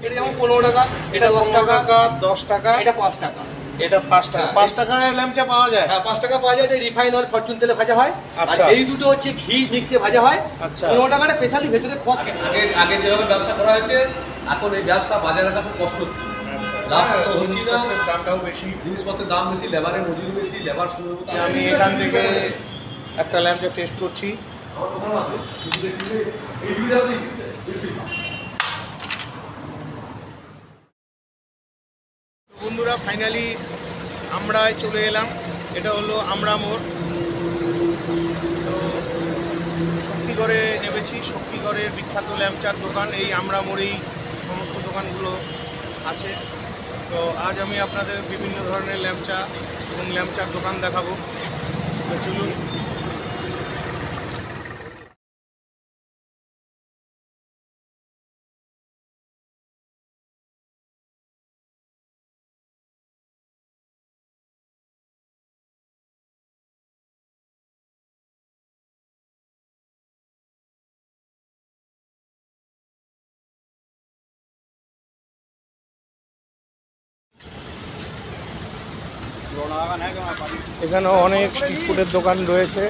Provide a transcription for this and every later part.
এটা যেমন 15 টাকা, এটা 10 টাকা, 10 টাকা, এটা 5 টাকা। এটা 5 টাকা। 5 টাকায় ল্যাংচা পাওয়া যায়? হ্যাঁ 5 টাকা পাওয়া যায়। এটা রিফাইন অয়েল ফরচুন তেলে ভাজা হয়। আর আচ্ছা। এই দুটো হচ্ছে ঘি মিক্সে ভাজা হয়। আচ্ছা। 15 টাকাটা স্পেশালি ভেতরে খোয়া। আগে যেভাবে ব্যবসা করা হয়েছে, এখন এই ব্যবসা বাজারে রাখা খুব কষ্ট হচ্ছে। লাভ তো হচ্ছে না, দামটাও বেশি, জিনিসপত্রের দাম বেশি, লেবারের মজুরি বেশি, লেবার সময় মতো। আমি এখান থেকে একটা ল্যাংচা টেস্ট করছি। বন্ধুরা ফাইনালি আমরা চলে এলাম, এটা হলো আমরা মোড়। তো শক্তিগড়ে নেমেছি, শক্তিগড়ের বিখ্যাত ল্যাংচার দোকান এই আমরা মোড়েই সমস্ত দোকানগুলো আছে। তো আজ আমি আপনাদের বিভিন্ন ধরনের ল্যাংচা এবং ল্যাংচার দোকান দেখাবো। তো চলুন। এখানে অনেক স্ট্রিট ফুডের দোকান রয়েছে।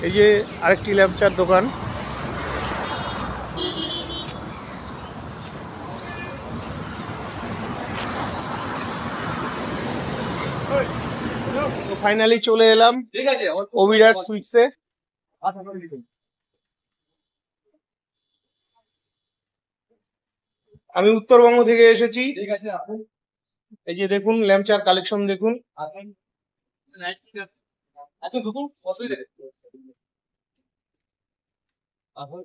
এই যে আরেকটি ল্যাংচার দোকান। ফাইনালি চলে এলাম ঠিক আছে অভিরাজ সুইটসে। আমি উত্তরবঙ্গ থেকে এসেছি। ঠিক আছে আপনি এই যে দেখুন ল্যাংচার কালেকশন দেখুন। আসুন। আসুন ঢুকুন, অসুবিধা নেই। আসুন।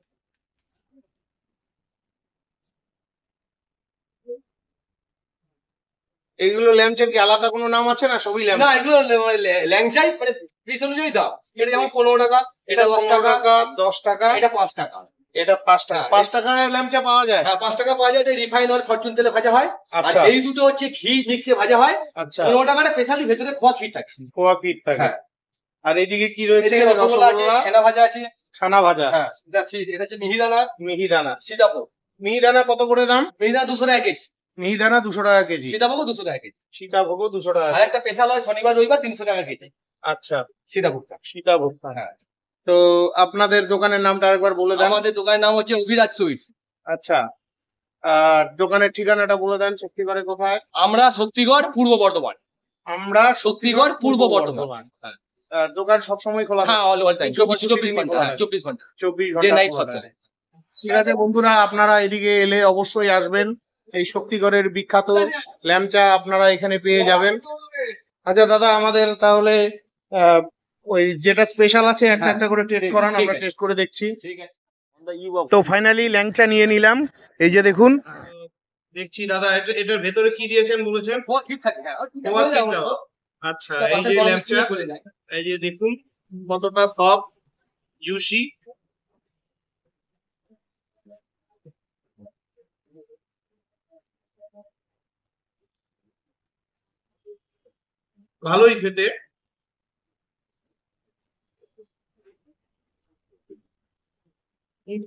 এইগুলো ল্যাংচার কি আলাদা কোনো নাম আছে না সবই না ল্যাংচা? এগুলো ল্যাংচাই মানে পিস অনুযায়ী দাম। এটা যেমন 15 টাকা, এটা 10 টাকা, 10 টাকা, এটা 5 টাকা। এটা 5 টাকা। হ্যাঁ, 5 টাকায় ল্যাংচা পাওয়া যায়? হ্যাঁ 5 টাকা পাওয়া যায়। এটা রিফাইন অয়েল ফরচুন তেলে ভাজা হয়। আর আচ্ছা। এই দুটো হচ্ছে ঘি মিক্সে ভাজা হয়। আচ্ছা। 15 টাকাটা স্পেশালি ভেতরে খোয়া ক্ষীর থাকে। খোয়া ক্ষীর থাকে। হ্যাঁ। আর এইদিকে কি রয়েছে? এদিকে রসগোল্লা আছে, রসগোল্লা, ছানা ভাজা আছে। ছানা ভাজা। হ্যাঁ এটা হচ্ছে মিহিদানা, মিহিদানা। সীতাভোগ। মিহিদানা কত করে দাম? মিহিদানা 200 টাকা কেজি, মিহিদানা 200 টাকা কেজি, সীতাভোগও 200 টাকা কেজি। সীতাভোগও 200 টাকা আর কেজি। একটা স্পেশাল হয় শনিবার রবিবার 300 টাকা কেজি আচ্ছা, সীতাভোগটা। সীতাভোগটা। হ্যাঁ। তো আপনাদের দোকানের নামটা আরেকবার বলে দেন। আমাদের দোকানের নাম হচ্ছে অভিরাজ সুইটস। আচ্ছা, আর দোকানের ঠিকানাটা বলে দেন। শক্তিগড়ে কোথায়? আমরা শক্তিগড় পূর্ব বর্ধমান। আমরা শক্তিগড় পূর্ব বর্ধমান। হ্যাঁ। দোকান সবসময় খোলা থাকে? হ্যাঁ অল টাইম 24 ঘন্টা। হ্যাঁ 24 ঘন্টা, 24 ডে ঘন্টা নাইট খোলা সব থাকে। চলে। ঠিক আছে বন্ধুরা, আপনারা এদিকে এলে অবশ্যই আসবেন। এই শক্তিগড়ের বিখ্যাত ল্যাংচা আপনারা এখানে পেয়ে যাবেন। আচ্ছা দাদা, আমাদের তাহলে ওই যেটা স্পেশাল আছে একটা একটা করে টেস্ট করান, আমরা টেস্ট করে দেখছি। ঠিক আছে। তো ফাইনালি ল্যাংচা নিয়ে নিলাম। এই যে দেখুন, দেখছি দাদা এটার ভেতরে কি দিয়েছেন বলেছেন? খোয়া ক্ষীর থাকে। হ্যাঁ খোয়া ক্ষীর দেওয়া। আচ্ছা, এই যে ল্যাংচা, এই যে দেখুন কতটা সফট জুসি। ভালোই খেতে।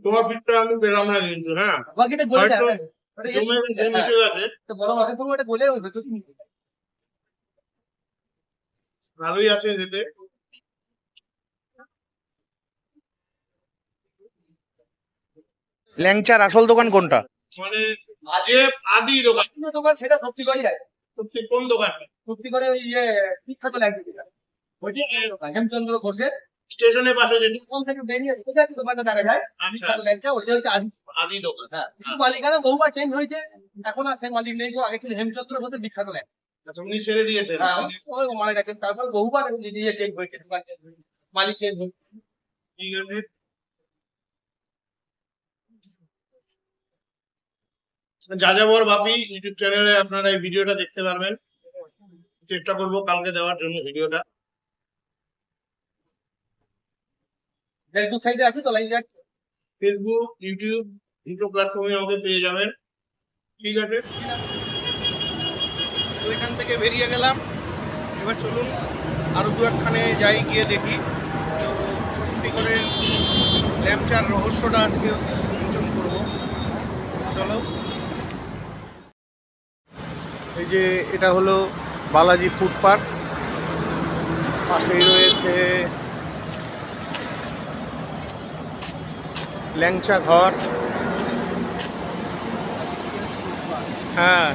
তোমার পিঠটা আমি পেলাম না কিন্তু। হ্যাঁ, বাকিটা গলে যায়। জমে গেছে, মিশে গেছে। তো বড় মাঠে তো এটা গলে ওই ভেতর ভালোই আছে খেতে। ল্যাংচার আসল দোকান কোনটা? মানে যে আদি দোকান সেটা শক্তিগড়ই আছে। সত্যি কোন দোকান? শক্তিগড়ে ওই বিখ্যাত ল্যাংচা ওইটা হেমচন্দ্র ঘোষের স্টেশনের পাশে যে ওখান থেকে বেরিয়ে সোজা দোকানটা দেখা যায়। বিখ্যাত ল্যাংচা ওইটা হচ্ছে আদি দোকান। হ্যাঁ কিন্তু মালিকানা বহুবার চেঞ্জ হয়েছে, এখন আর সে মালিক নেই। আগে ছিল হেমচন্দ্র ঘোষের বিখ্যাত ল্যাংচা। আচ্ছা, উনি ছেড়ে দিয়েছেন? হ্যাঁ ওই মারা গেছেন, তারপর বহুবার দিয়ে চেঞ্জ হয়েছে, মালিক চেঞ্জ হয়েছে। ঠিক আছে। যাযাবর বাপি ইউটিউব চ্যানেলে আপনারা এই ভিডিওটা দেখতে পারবেন। চেষ্টা করবো কালকে দেওয়ার জন্য ভিডিওটা। ফেসবুক সাইটে আছে তো লাইন আছে, ফেসবুক, ইউটিউব দুটো প্ল্যাটফর্মে আমাকে পেয়ে যাবেন। ঠিক আছে, তো এখান থেকে বেরিয়ে গেলাম। এবার চলুন আরো দু একখানে যাই, গিয়ে দেখি তো সত্যি করে ল্যাম্পচার রহস্যটা আজকে উন্মোচন করবো। চলো, এই যে এটা হলো বালাজি ফুড পার্ক, পাশেই রয়েছে ল্যাংচা ঘর। হ্যাঁ,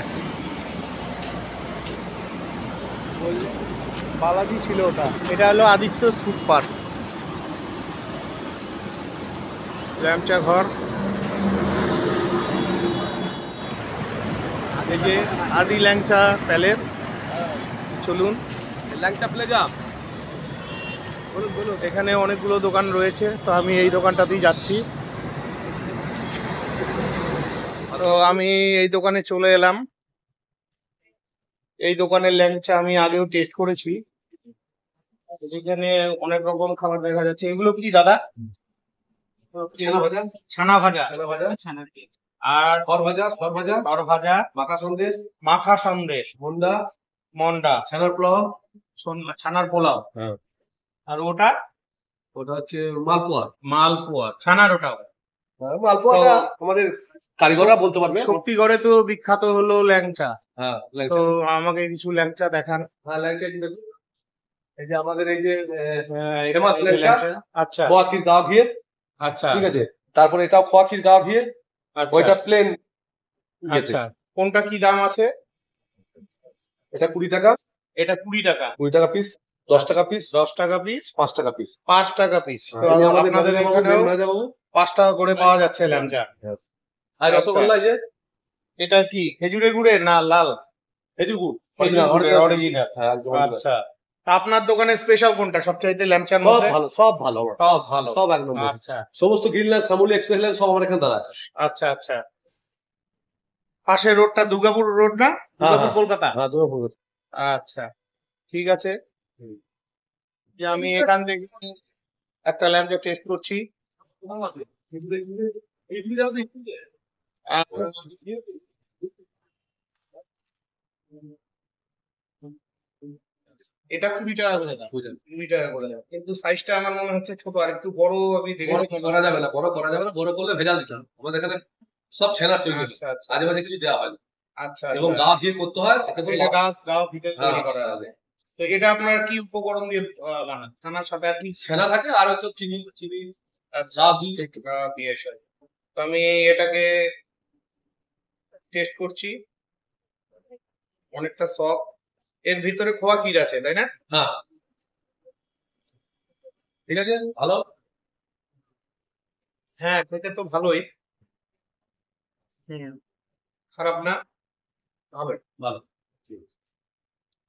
বালাজি ছিল ওটা। এটা হলো আদিত্য ফুড পার্ক, ল্যাংচা ঘর। এই যে আদি ল্যাংচা প্যালেস। চলুন, ল্যাংচা প্লেজা। এখানে অনেকগুলো দোকান রয়েছে, তো আমি এই দোকানটাতেই যাচ্ছি। তো আমি এই দোকানে চলে এলাম। এই দোকানের ল্যাংচা আমি আগেও টেস্ট করেছি। যেখানে অনেক রকম খাবার দেখা যাচ্ছে। এগুলো কি দাদা? ছানা ভাজা, ছানা ভাজা, ছানা ভাজা, আর খড় ভাজা, খড় ভাজা, খড় ভাজা, মাখা সন্দেশ, মাখা সন্দেশ, মন্ডা, মন্ডা, ছানার পোলাও। ছানার পোলাও। হ্যাঁ, আর ওটা ওটা হচ্ছে মালপোয়া। মালপোয়া, ছানার ওটাও। মালপোয়াটা আমাদের কারিগররা বলতে পারবে। শক্তিগড়ে তো বিখ্যাত হলো ল্যাংচা। হ্যাঁ, তো ল্যাংচা। আমাকে কিছু ল্যাংচা দেখান। হ্যাঁ, ল্যাংচা একটু দেখুন। এই যে আমাদের এই যে এই ফেমাস যে ল্যাংচা, আচ্ছা খোয়াক্ষীর গাওয়া ঘিয়ের। আচ্ছা, ঠিক আছে, তারপরে এটাও খোয়াক্ষীর গাওয়া ঘিয়ের, আচ্ছা, ওইটা প্লেন। আচ্ছা। কোনটা কি দাম আছে? এটা 20 টাকা, এটা 20 টাকা। 20 টাকা পিস, 10 টাকা পিস, 10 টাকা পিস, 5 টাকা পিস। 5 টাকা পিস। তো ইনি আমাদের আপনাদের ম্যানেজার বাবু, এখানেও ম্যানেজার বাবু। 5 টাকা করে পাওয়া যাচ্ছে ল্যাংচা। আর রসগোল্লা এই যে এটা কি খেজুরে গুড়ের না লাল? খেজুর গুড়, অরিজিনাল। হ্যাঁ, একদম original। আচ্ছা, তা আপনার দোকানে স্পেশাল কোনটা সবচাইতে ল্যাংচার সব মধ্যে? ভালো, সব ভালো আমার। সব ভালো, সব একদম ভালো। আচ্ছা সমস্ত গ্রিন লাইন, সামুলি এক্সপ্রেস লাইন সব আমার এখানে দাঁড়ায়। আচ্ছা আচ্ছা। পাশের রোডটা দুর্গাপুর রোড না? দুর্গাপুর হ্যাঁ। কলকাতা। হ্যাঁ, দুর্গাপুর। আচ্ছা, ঠিক আছে। যে আমি এখান থেকে একটা ল্যাম্পটা টেস্ট করছি। আর এটা 20 টাকা করে দাম, 20 টাকা করে দাম, কিন্তু সাইজটা আমার মনে হচ্ছে ছোট। আর একটু বড় আমি বড় দেখেছি। করা যাবে না, বড় করা যাবে না, বড় করলে ভেজাল দিতে হবে। আমাদের এখানে সব ছেনার তৈরি হচ্ছে, আচ্ছা আচ্ছা আজে বাজে কিছু দেওয়া হয় না। আচ্ছা, এবং গা ঘিয়ে করতে হয়, তাতে করে এটা লাভ। গাও ভিতরে তৈরি হ্যাঁ, করা হবে। তো এটা আপনার কি উপকরণ দিয়ে বানান? ছানার সাথে আর কি? ছেনা থাকে আর হচ্ছে চিনি, চিনি, আচ্ছা, চা, ঘি। দিয়ে আসে। তো আমি এটাকে টেস্ট করছি। অনেকটা সফট। এর ভিতরে খোয়া ক্ষীর আছে, তাই না? হ্যাঁ, ঠিক আছে, ভালো। হ্যাঁ, খেতে তো ভালোই। খারাপ না, ভালো। ভালো, ঠিক আছে।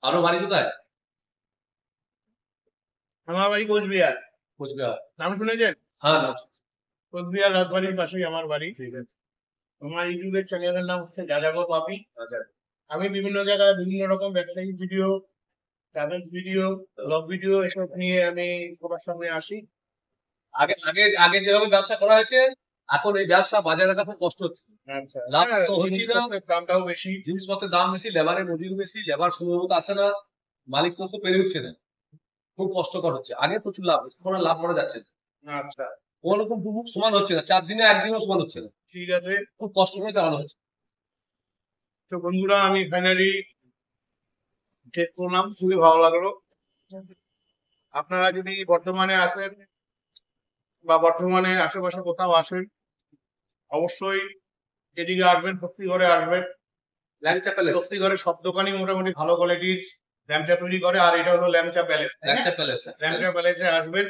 আরো বাড়ি কোথায়? আমার বাড়ি কোচবিহার। কোচবিহার। নাম শুনেছেন? হ্যাঁ, নাম শুনছি। কোচবিহার রাজবাড়ির পাশেই আমার বাড়ি। ঠিক আছে। আমার ইউটিউবের চ্যানেলের নাম হচ্ছে যাযাবর বাপি। আচ্ছা, আমি বিভিন্ন জায়গায় বিভিন্ন রকম ব্যবসায়িক video, travel video, blog video এসব নিয়ে আমি সবার সামনে আসি। আগে আগে আগে যেভাবে ব্যবসা করা হয়েছে, এখন এই ব্যবসা বাজারে রাখা খুব কষ্ট হচ্ছে। আচ্ছা, লাভ হ্যাঁ, তো হচ্ছেই না। জিনিসপত্রের দামটাও বেশি। জিনিসপত্রের দাম বেশি, লেবারের মজুরি বেশি, লেবার সময় মতো আসে না, মালিক তো পেরে উঠছে না, খুব কষ্টকর হচ্ছে। আগে প্রচুর লাভ হচ্ছে, এখন আর লাভ করা যাচ্ছে না। আচ্ছা, কোন রকম দুমুখ সমান হচ্ছে না, 4 দিনে একদিনও সমান হচ্ছে না, ঠিক আছে। খুব কষ্ট করে চালানো হচ্ছে। তো বন্ধুরা, আমি ফাইনালি টেস্ট করলাম, খুবই ভালো লাগলো। আপনারা যদি বর্ধমানে আসেন বা বর্ধমানে আশেপাশে কোথাও আসেন, অবশ্যই এদিকে আসবেন, শক্তিগড়ে আসবেন। ল্যাংচা প্যালেস, শক্তিগড়ে সব দোকানই মোটামুটি ভালো কোয়ালিটির ল্যাংচা তৈরি করে। আর এটা হলো ল্যাংচা প্যালেস, ল্যাংচা প্যালেস। ল্যাংচা প্যালেসে আসবেন।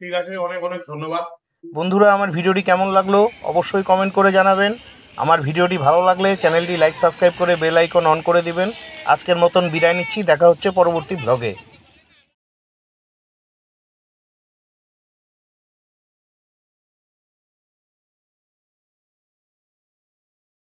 ঠিক আছে, অনেক অনেক ধন্যবাদ। বন্ধুরা, আমার ভিডিওটি কেমন লাগলো অবশ্যই কমেন্ট করে জানাবেন। আমার ভিডিওটি ভালো লাগলে চ্যানেলটি লাইক, সাবস্ক্রাইব করে বেল আইকন অন করে দিবেন। আজকের মতন বিদায় নিচ্ছি, দেখা হচ্ছে পরবর্তী ব্লগে।